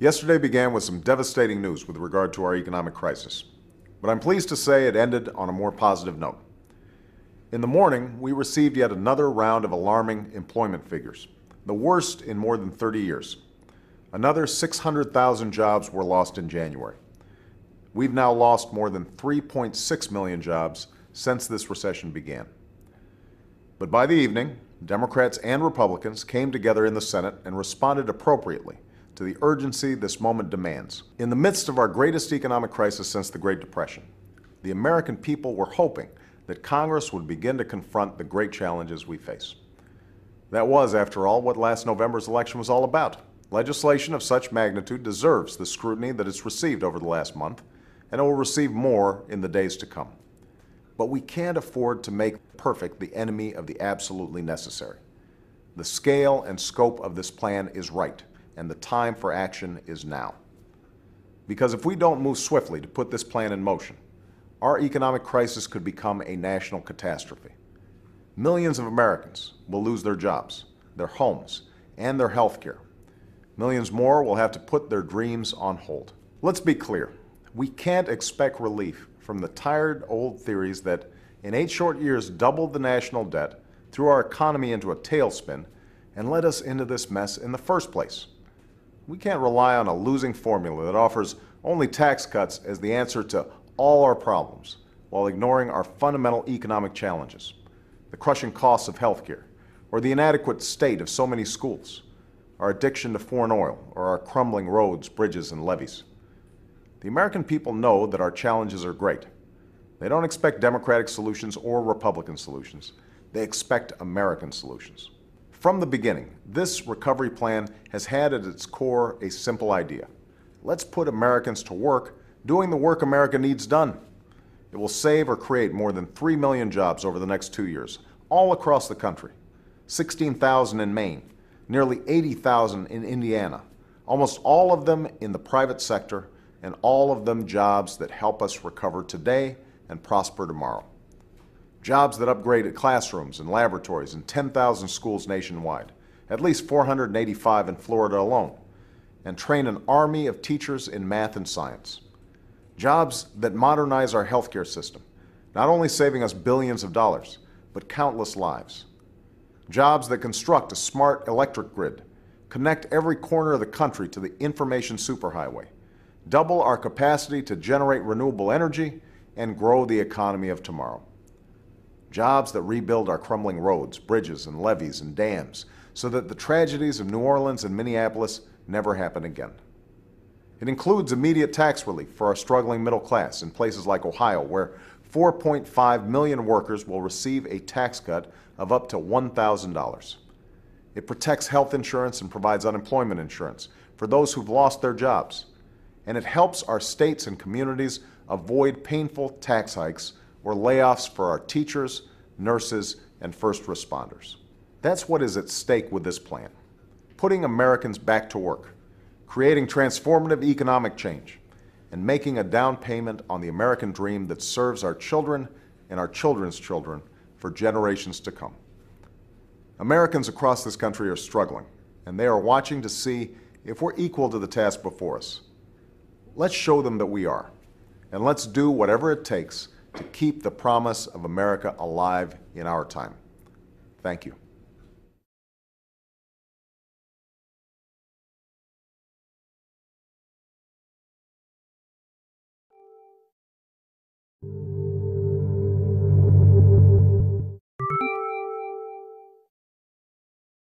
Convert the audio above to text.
Yesterday began with some devastating news with regard to our economic crisis, but I'm pleased to say it ended on a more positive note. In the morning, we received yet another round of alarming employment figures, the worst in more than 30 years. Another 600,000 jobs were lost in January. We've now lost more than 3.6 million jobs since this recession began. But by the evening, Democrats and Republicans came together in the Senate and responded appropriately to the urgency this moment demands. In the midst of our greatest economic crisis since the Great Depression, the American people were hoping that Congress would begin to confront the great challenges we face. That was, after all, what last November's election was all about. Legislation of such magnitude deserves the scrutiny that it's received over the last month, and it will receive more in the days to come. But we can't afford to make perfect the enemy of the absolutely necessary. The scale and scope of this plan is right, and the time for action is now. Because if we don't move swiftly to put this plan in motion, our economic crisis could become a national catastrophe. Millions of Americans will lose their jobs, their homes, and their health care. Millions more will have to put their dreams on hold. Let's be clear. We can't expect relief from the tired old theories that in 8 short years doubled the national debt, threw our economy into a tailspin, and led us into this mess in the first place. We can't rely on a losing formula that offers only tax cuts as the answer to all our problems, while ignoring our fundamental economic challenges, the crushing costs of healthcare, or the inadequate state of so many schools, our addiction to foreign oil, or our crumbling roads, bridges, and levees. The American people know that our challenges are great. They don't expect Democratic solutions or Republican solutions. They expect American solutions. From the beginning, this recovery plan has had at its core a simple idea. Let's put Americans to work doing the work America needs done. It will save or create more than 3 million jobs over the next 2 years, all across the country. 16,000 in Maine, nearly 80,000 in Indiana, almost all of them in the private sector, and all of them jobs that help us recover today and prosper tomorrow. Jobs that upgrade classrooms and laboratories in 10,000 schools nationwide, at least 485 in Florida alone, and train an army of teachers in math and science. Jobs that modernize our healthcare system, not only saving us billions of dollars, but countless lives. Jobs that construct a smart electric grid, connect every corner of the country to the information superhighway, double our capacity to generate renewable energy, and grow the economy of tomorrow. Jobs that rebuild our crumbling roads, bridges, and levees and dams so that the tragedies of New Orleans and Minneapolis never happen again. It includes immediate tax relief for our struggling middle class in places like Ohio, where 4.5 million workers will receive a tax cut of up to $1,000. It protects health insurance and provides unemployment insurance for those who've lost their jobs. And it helps our states and communities avoid painful tax hikes or layoffs for our teachers, nurses, and first responders. That's what is at stake with this plan. Putting Americans back to work, creating transformative economic change, and making a down payment on the American dream that serves our children and our children's children for generations to come. Americans across this country are struggling, and they are watching to see if we're equal to the task before us. Let's show them that we are, and let's do whatever it takes to keep the promise of America alive in our time. Thank you.